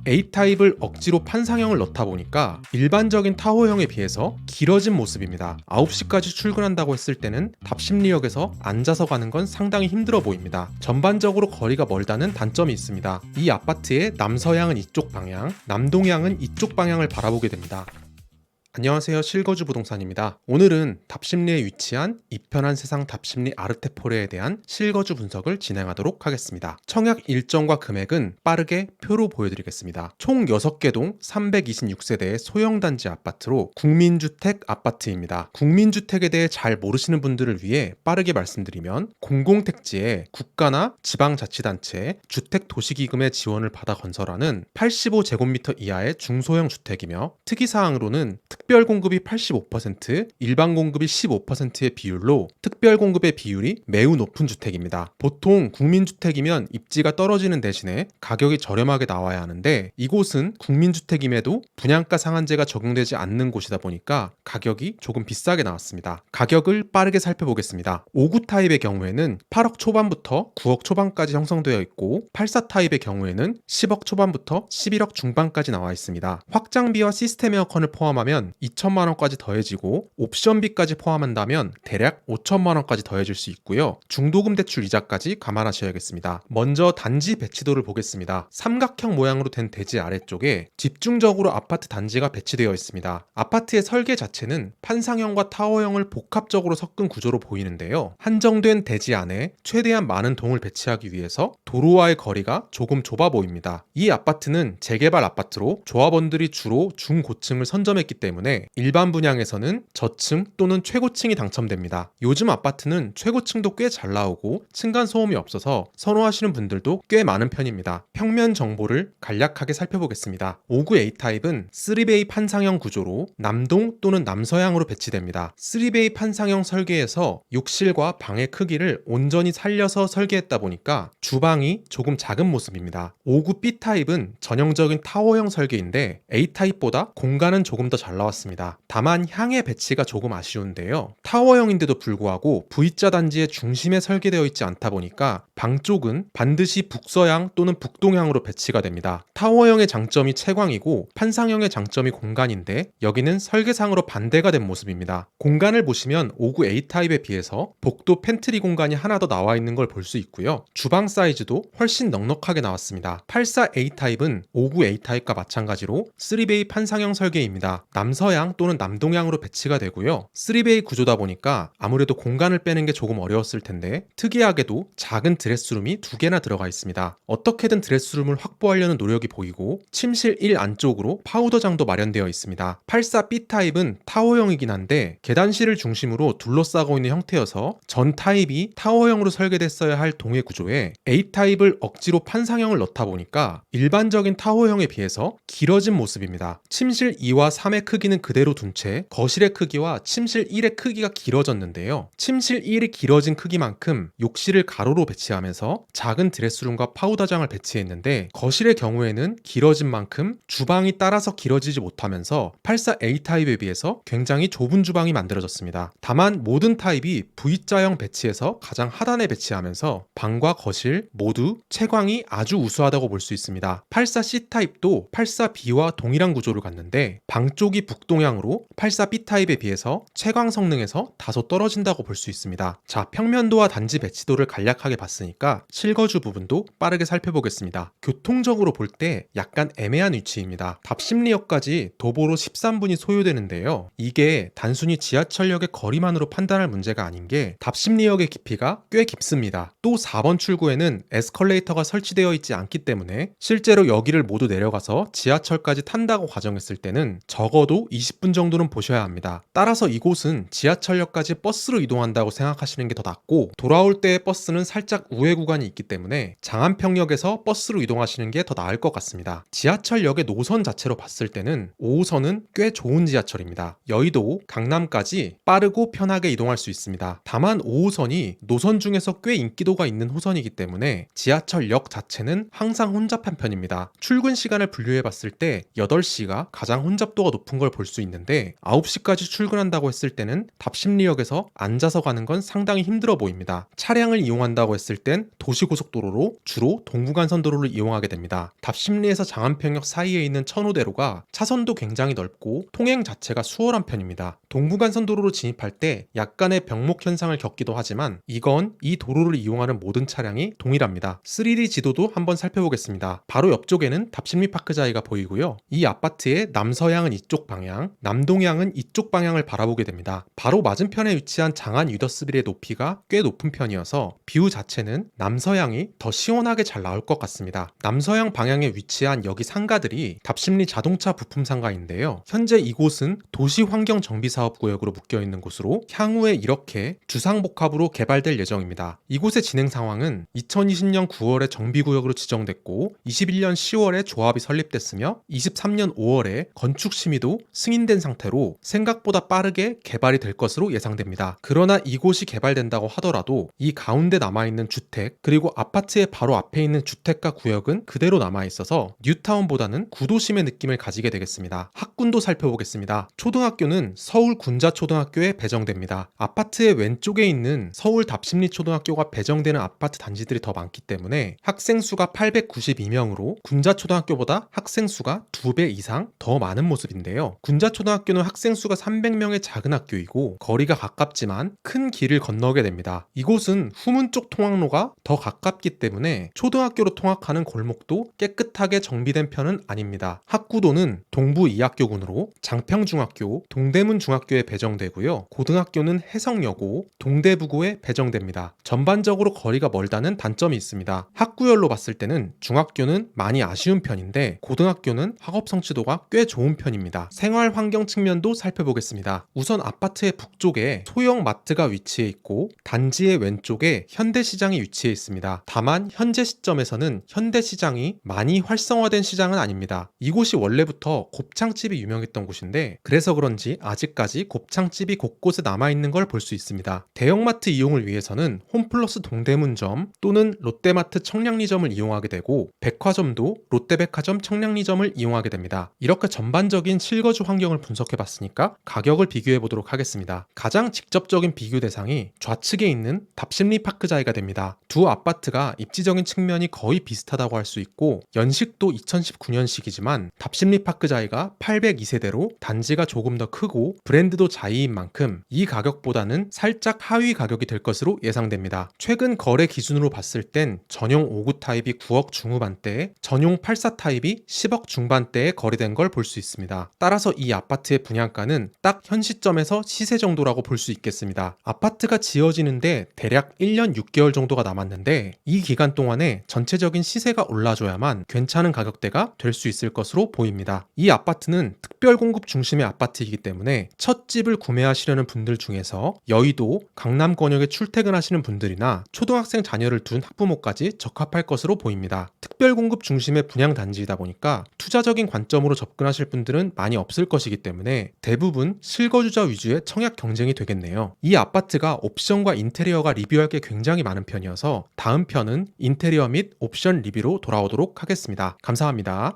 A타입을 억지로 판상형을 넣다 보니까 일반적인 타호형에 비해서 길어진 모습입니다. 9시까지 출근한다고 했을 때는 답심리역에서 앉아서 가는 건 상당히 힘들어 보입니다. 전반적으로 거리가 멀다는 단점이 있습니다. 이 아파트의 남서향은 이쪽 방향, 남동향은 이쪽 방향을 바라보게 됩니다. 안녕하세요, 실거주 부동산입니다. 오늘은 답심리에 위치한 이편한 세상 답심리 아르테포레에 대한 실거주 분석을 진행하도록 하겠습니다. 청약 일정과 금액은 빠르게 표로 보여드리겠습니다. 총 6개 동 326세대의 소형단지 아파트로 국민주택 아파트입니다. 국민주택에 대해 잘 모르시는 분들을 위해 빠르게 말씀드리면 공공택지에 국가나 지방자치단체 주택도시기금의 지원을 받아 건설하는 85제곱미터 이하의 중소형 주택이며 특이사항으로는 특별공급이 85%, 일반공급이 15%의 비율로 특별공급의 비율이 매우 높은 주택입니다. 보통 국민주택이면 입지가 떨어지는 대신에 가격이 저렴하게 나와야 하는데 이곳은 국민주택임에도 분양가 상한제가 적용되지 않는 곳이다 보니까 가격이 조금 비싸게 나왔습니다. 가격을 빠르게 살펴보겠습니다. 5구 타입의 경우에는 8억 초반부터 9억 초반까지 형성되어 있고 84 타입의 경우에는 10억 초반부터 11억 중반까지 나와 있습니다. 확장비와 시스템 에어컨을 포함하면 2천만 원까지 더해지고 옵션비까지 포함한다면 대략 5천만 원까지 더해질 수 있고요. 중도금 대출 이자까지 감안하셔야겠습니다. 먼저 단지 배치도를 보겠습니다. 삼각형 모양으로 된 대지 아래쪽에 집중적으로 아파트 단지가 배치되어 있습니다. 아파트의 설계 자체는 판상형과 타워형을 복합적으로 섞은 구조로 보이는데요. 한정된 대지 안에 최대한 많은 동을 배치하기 위해서 도로와의 거리가 조금 좁아 보입니다. 이 아파트는 재개발 아파트로 조합원들이 주로 중고층을 선점했기 때문에 일반 분양에서는 저층 또는 최고층이 당첨됩니다. 요즘 아파트는 최고층도 꽤 잘 나오고 층간소음이 없어서 선호하시는 분들도 꽤 많은 편입니다. 평면 정보를 간략하게 살펴보겠습니다. 5구 A타입은 3베이 판상형 구조로 남동 또는 남서향으로 배치됩니다. 3베이 판상형 설계에서 욕실과 방의 크기를 온전히 살려서 설계했다 보니까 주방이 조금 작은 모습입니다. 5구 B타입은 전형적인 타워형 설계인데 A타입보다 공간은 조금 더 잘 나왔습니다. 다만 향의 배치가 조금 아쉬운데요. 타워형인데도 불구하고 V자 단지의 중심에 설계되어 있지 않다 보니까 방 쪽은 반드시 북서향 또는 북동향으로 배치가 됩니다. 타워형의 장점이 채광이고 판상형의 장점이 공간인데 여기는 설계상으로 반대가 된 모습입니다. 공간을 보시면 5구 A타입에 비해서 복도 팬트리 공간이 하나 더 나와 있는 걸 볼 수 있고요. 주방 사이즈도 훨씬 넉넉하게 나왔습니다. 84 A타입은 5구 A타입과 마찬가지로 3베이 판상형 설계입니다. 남서향 또는 남동향으로 배치가 되고요. 3베이 구조다 보니까 아무래도 공간을 빼는 게 조금 어려웠을 텐데 특이하게도 작은 드레스룸이 2개나 들어가 있습니다. 어떻게든 드레스룸을 확보하려는 노력이 보이고 침실 1 안쪽으로 파우더장도 마련되어 있습니다. 84 B타입은 타워형이긴 한데 계단실을 중심으로 둘러싸고 있는 형태여서 전 타입이 타워형으로 설계됐어야 할 동의 구조에 A타입을 억지로 판상형을 넣다 보니까 일반적인 타워형에 비해서 길어진 모습입니다. 침실 2와 3의 크기는 그대로 둔 채 거실의 크기와 침실 1의 크기가 길어졌는데요. 침실 1이 길어진 크기만큼 욕실을 가로로 배치하면서 작은 드레스룸과 파우더장을 배치했는데 거실의 경우에는 길어진 만큼 주방이 따라서 길어지지 못하면서 84 A타입에 비해서 굉장히 좁은 주방이 만들어졌습니다. 다만 모든 타입이 V자형 배치에서 가장 하단에 배치하면서 방과 거실 모두 채광이 아주 우수하다고 볼 수 있습니다. 84 C타입도 84 B와 동일한 구조를 갖는데 방 쪽이 북동향으로 84 B타입에 비해서 채광 성능에서 다소 떨어진다고 볼 수 있습니다. 자, 평면도와 단지 배치도를 간략하게 봤으니까 실거주 부분도 빠르게 살펴보겠습니다. 교통적으로 볼 때 약간 애매한 위치입니다. 답심리역까지 도보로 13분이 소요되는데요. 이게 단순히 지하철역의 거리만으로 판단할 문제가 아닌 게 답심리역의 깊이가 꽤 깊습니다. 또 4번 출구에는 에스컬레이터가 설치되어 있지 않기 때문에 실제로 여기를 모두 내려가서 지하철까지 탄다고 가정했을 때는 적어도 20분 정도는 보셔야 합니다. 따라서 이곳은 지하철역까지 버스로 이동한다고 생각하시는 게 더 낫고 돌아올 때의 버스는 살짝 우회 구간이 있기 때문에 장안평역에서 버스로 이동하시는 게 더 나을 것 같습니다. 지하철역의 노선 자체로 봤을 때는 5호선은 꽤 좋은 지하철입니다. 여의도, 강남까지 빠르고 편하게 이동할 수 있습니다. 다만 5호선이 노선 중에서 꽤 인기도가 있는 호선이기 때문에 지하철역 자체는 항상 혼잡한 편입니다. 출근 시간을 분류해 봤을 때 8시가 가장 혼잡도가 높은 걸 볼 수 있는데 9시까지 출근한다고 했을 때는 답심리역에서 앉아서 가는 건 상당히 힘들어 보입니다. 차량을 이용한다고 했을 땐 도시고속도로로 주로 동부간선도로를 이용하게 됩니다. 답심리에서 장안평역 사이에 있는 천호대로가 차선도 굉장히 넓고 통행 자체가 수월한 편입니다. 동부간선도로로 진입할 때 약간의 병목 현상을 겪기도 하지만 이건 이 도로를 이용하는 모든 차량이 동일합니다. 3D 지도도 한번 살펴보겠습니다. 바로 옆쪽에는 답심리 파크자이가 보이고요. 이 아파트의 남서향은 이쪽 방향, 남동향은 이쪽 방향을 바라보게 됩니다. 바로 맞은편에 위치한 장안 유더스빌의 높이가 꽤 높은 편이어서 뷰 자체는 남서향이 더 시원하게 잘 나올 것 같습니다. 남서향 방향에 위치한 여기 상가들이 답심리 자동차 부품 상가인데요. 현재 이곳은 도시환경정비사업구역으로 묶여있는 곳으로 향후에 이렇게 주상복합으로 개발될 예정입니다. 이곳의 진행 상황은 2020년 9월에 정비구역으로 지정됐고 21년 10월에 조합이 설립됐으며 23년 5월에 건축 심의도 승인된 상태로 생각보다 빠르게 개발이 될 것으로 예상됩니다. 그러나 이곳이 개발된다고 하더라도 이 가운데 남아있는 주택 그리고 아파트의 바로 앞에 있는 주택가 구역은 그대로 남아있어서 뉴타운보다는 구도심의 느낌을 가지게 되겠습니다. 학군도 살펴보겠습니다. 초등학교는 서울 군자초등학교에 배정됩니다. 아파트의 왼쪽에 있는 서울 답심리초등학교가 배정되는 아파트 단지들이 더 많기 때문에 학생 수가 892명으로 군자초등학교보다 학생 수가 2배 이상 더 많은 모습인데요. 군자초등학교는 학생 수가 300명의 작은 학교이고 거리가 가깝지만 큰 길을 건너게 됩니다. 이곳은 후문 쪽 통학로가 더 가깝기 때문에 초등학교로 통학하는 골목도 깨끗하게 정비된 편은 아닙니다. 학구도는 동부 2학교군으로 장평중학교, 동대문중학교에 배정되고요. 고등학교는 해성여고, 동대부고에 배정됩니다. 전반적으로 거리가 멀다는 단점이 있습니다. 학구열로 봤을 때는 중학교는 많이 아쉬운 편인데 고등학교는 학업 성취도가 꽤 좋은 편입니다. 생활 환경 측면도 살펴보겠습니다. 우선 아파트의 북쪽에 소형 마트가 위치해 있고 단지의 왼쪽에 현대시장이 위치해 있습니다. 다만 현재 시점에서는 현대시장이 많이 활성화된 시장은 아닙니다. 이곳이 원래부터 곱창집이 유명했던 곳인데 그래서 그런지 아직까지 곱창집이 곳곳에 남아있는 걸 볼 수 있습니다. 대형마트 이용을 위해서는 홈플러스 동대문점 또는 롯데마트 청량리점을 이용하게 되고 백화점도 롯데백화점 청량리점을 이용하게 됩니다. 이렇게 전반적인 실거주 환경을 분석해봤으니까 가격을 비교해보도록 하겠습니다. 가장 직접적인 비교 대상이 좌측에 있는 답심리 파크자이가 됩니다. 두 아파트가 입지적인 측면이 거의 비슷하다고 할 수 있고 연식도 2019년식이지만 답심리 파크자이가 802세대로 단지가 조금 더 크고 브랜드도 자이인 만큼 이 가격보다는 살짝 하위 가격이 될 것으로 예상됩니다. 최근 거래 기준으로 봤을 땐 전용 5구 타입이 9억 중후반대에 전용 84 타입이 10억 중반대에 거래된 걸 볼 수 있습니다. 따라서 이 아파트의 분양가는 딱 현 시점에서 시세 정도라고 볼 수 있겠습니다. 아파트가 지어지는데 대략 1년 6개월 정도가 남았는데 이 기간 동안에 전체적인 시세가 올라줘야만 괜찮은 가격대가 될 수 있을 것으로 보입니다. 이 아파트는 특별 공급 중심의 아파트이기 때문에 첫 집을 구매하시려는 분들 중에서 여의도, 강남 권역에 출퇴근하시는 분들이나 초등학생 자녀를 둔 학부모까지 적합할 것으로 보입니다. 특별 공급 중심의 분양 단지이다 보니까 투자적인 관점으로 접근하실 분들은 많이 없을 것이기 때문에 대부분 실거주자 위주의 청약 경쟁이 되겠네요. 이 아파트가 옵션과 인테리어가 리뷰할 게 굉장히 많은 편이어서 다음 편은 인테리어 및 옵션 리뷰로 돌아오도록 하겠습니다. 감사합니다.